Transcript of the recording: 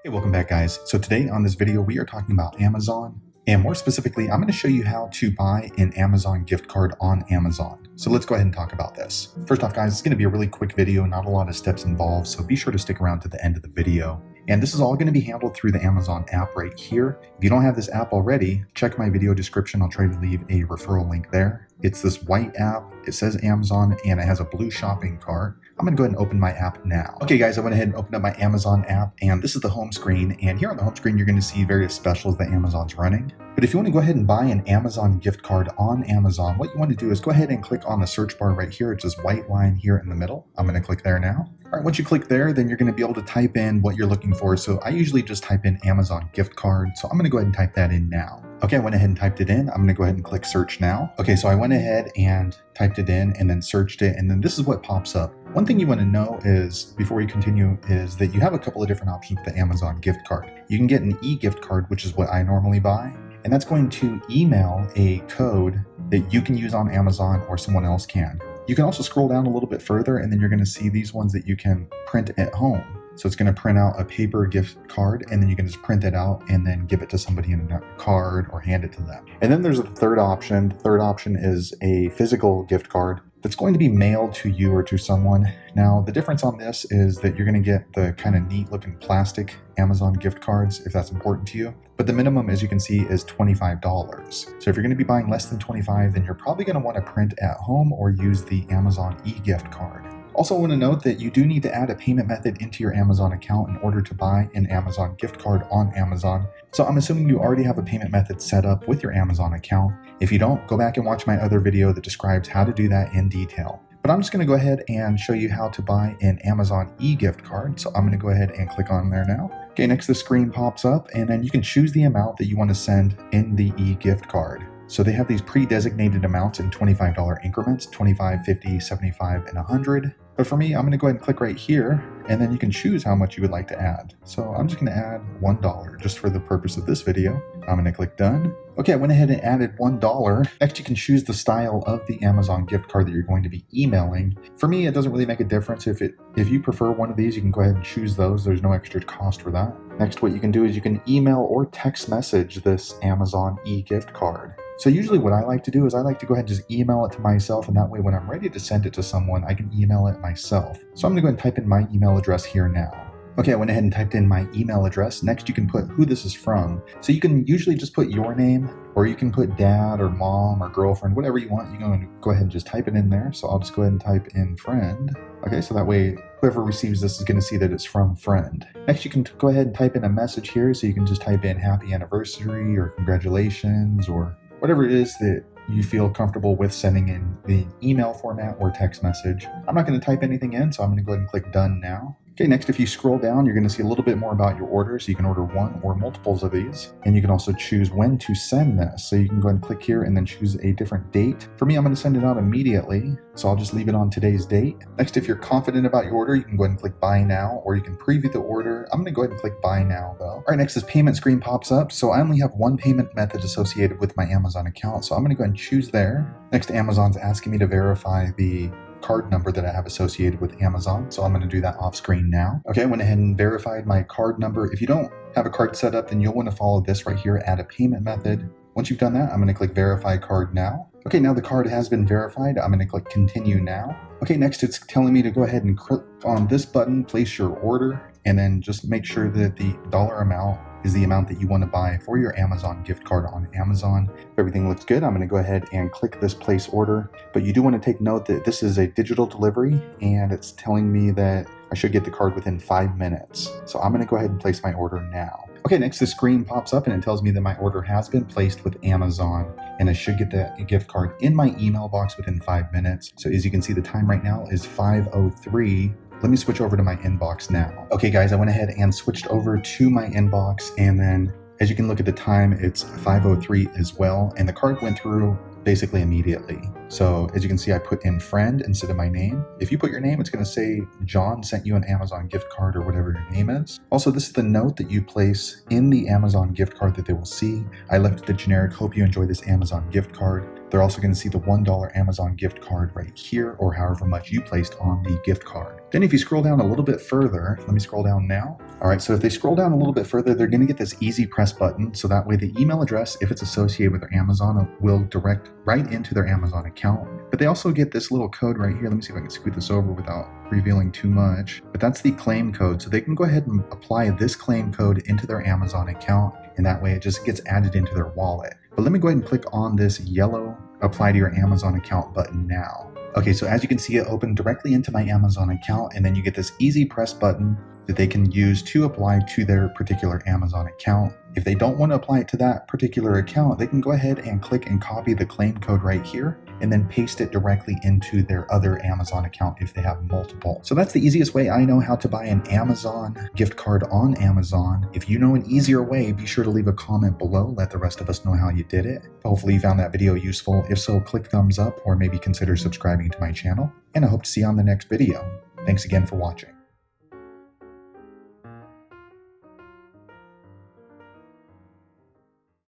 Hey, welcome back guys. So today on this video, we are talking about Amazon, and more specifically, I'm going to show you how to buy an Amazon gift card on Amazon. So let's go ahead and talk about this. First off guys, it's going to be a really quick video, not a lot of steps involved, so be sure to stick around to the end of the video. And this is all going to be handled through the Amazon app right here. If you don't have this app already, check my video description. I'll try to leave a referral link there. It's this white app, it says Amazon, and it has a blue shopping cart. I'm going to go ahead and open my app now. Okay guys, I went ahead and opened up my Amazon app, and this is the home screen. And here on the home screen, you're going to see various specials that Amazon's running. But if you want to go ahead and buy an Amazon gift card on Amazon, what you want to do is go ahead and click on the search bar right here. It's this white line here in the middle. I'm going to click there now. All right, once you click there, then you're going to be able to type in what you're looking for. So I usually just type in Amazon gift card. So I'm going to go ahead and type that in now. Okay, I went ahead and typed it in. I'm going to go ahead and click search now. Okay, so I went ahead and typed it in and then searched it. And then this is what pops up. One thing you want to know is, before we continue, is that you have a couple of different options with the Amazon gift card. You can get an e-gift card, which is what I normally buy. And that's going to email a code that you can use on Amazon or someone else can. You can also scroll down a little bit further and then you're going to see these ones that you can print at home. So it's going to print out a paper gift card and then you can just print it out and then give it to somebody in a card or hand it to them. And then there's a third option. The third option is a physical gift card that's going to be mailed to you or to someone. Now, the difference on this is that you're going to get the kind of neat looking plastic Amazon gift cards if that's important to you. But the minimum, as you can see, is $25. So if you're going to be buying less than $25, then you're probably going to want to print at home or use the Amazon e-gift card. Also, I want to note that you do need to add a payment method into your Amazon account in order to buy an Amazon gift card on Amazon. So I'm assuming you already have a payment method set up with your Amazon account. If you don't, go back and watch my other video that describes how to do that in detail. But I'm just going to go ahead and show you how to buy an Amazon e-gift card. So I'm going to go ahead and click on there now. Okay, next the screen pops up and then you can choose the amount that you want to send in the e-gift card. So they have these pre-designated amounts in $25 increments, 25, 50, 75, and 100. But for me, I'm going to go ahead and click right here, and then you can choose how much you would like to add. So I'm just going to add $1 just for the purpose of this video. I'm going to click done. Okay, I went ahead and added $1. Next, you can choose the style of the Amazon gift card that you're going to be emailing. For me, it doesn't really make a difference. If you prefer one of these, you can go ahead and choose those. There's no extra cost for that. Next, what you can do is you can email or text message this Amazon e-gift card. So usually what I like to do is I like to go ahead and just email it to myself, and that way when I'm ready to send it to someone, I can email it myself. So I'm going to go ahead and type in my email address here now. Okay, I went ahead and typed in my email address. Next, you can put who this is from. So you can usually just put your name, or you can put dad or mom or girlfriend, whatever you want. You can go ahead and just type it in there. So I'll just go ahead and type in friend. Okay, so that way whoever receives this is going to see that it's from friend. Next, you can go ahead and type in a message here. So you can just type in happy anniversary or congratulations or whatever it is that you feel comfortable with sending in the email format or text message. I'm not going to type anything in, so I'm going to go ahead and click done now. Okay, next, if you scroll down, you're going to see a little bit more about your order. So you can order one or multiples of these, and you can also choose when to send this. So you can go ahead and click here and then choose a different date. For me, I'm going to send it out immediately, so I'll just leave it on today's date. Next, if you're confident about your order, you can go ahead and click buy now, or you can preview the order. I'm going to go ahead and click buy now though. All right, next this payment screen pops up. So I only have one payment method associated with my Amazon account, so I'm going to go ahead and choose there. Next, Amazon's asking me to verify the card number that I have associated with Amazon. So I'm going to do that off screen now. Okay, I went ahead and verified my card number. If you don't have a card set up, then you'll want to follow this right here, add a payment method. Once you've done that, I'm going to click verify card now. Okay, now the card has been verified. I'm going to click continue now. Okay, next it's telling me to go ahead and click on this button, place your order, and then just make sure that the dollar amount is the amount that you want to buy for your Amazon gift card on Amazon. If everything looks good, I'm going to go ahead and click this place order. But you do want to take note that this is a digital delivery and it's telling me that I should get the card within 5 minutes. So I'm going to go ahead and place my order now. Okay, next the screen pops up and it tells me that my order has been placed with Amazon and I should get the gift card in my email box within 5 minutes. So as you can see, the time right now is 5:03. Let me switch over to my inbox now. Okay guys, I went ahead and switched over to my inbox, and then as you can look at the time, it's 5:03 as well, and the card went through basically immediately. So as you can see, I put in friend instead of my name. If you put your name, it's going to say John sent you an Amazon gift card or whatever your name is. Also, this is the note that you place in the Amazon gift card that they will see. I left the generic, hope you enjoy this Amazon gift card. They're also going to see the $1 Amazon gift card right here, or however much you placed on the gift card. Then if you scroll down a little bit further, let me scroll down now. All right, so if they scroll down a little bit further, they're going to get this easy press button. So that way the email address, if it's associated with their Amazon, will direct right into their Amazon account. But they also get this little code right here. Let me see if I can scoot this over without revealing too much. But that's the claim code. So they can go ahead and apply this claim code into their Amazon account. And that way it just gets added into their wallet. But let me go ahead and click on this yellow apply to your Amazon account button now. Okay, so as you can see, it opened directly into my Amazon account, and then you get this easy press button that they can use to apply to their particular Amazon account. If they don't want to apply it to that particular account, they can go ahead and click and copy the claim code right here and then paste it directly into their other Amazon account if they have multiple. So that's the easiest way I know how to buy an Amazon gift card on Amazon. If you know an easier way, be sure to leave a comment below. Let the rest of us know how you did it. Hopefully you found that video useful. If so, click thumbs up or maybe consider subscribing to my channel. And I hope to see you on the next video. Thanks again for watching.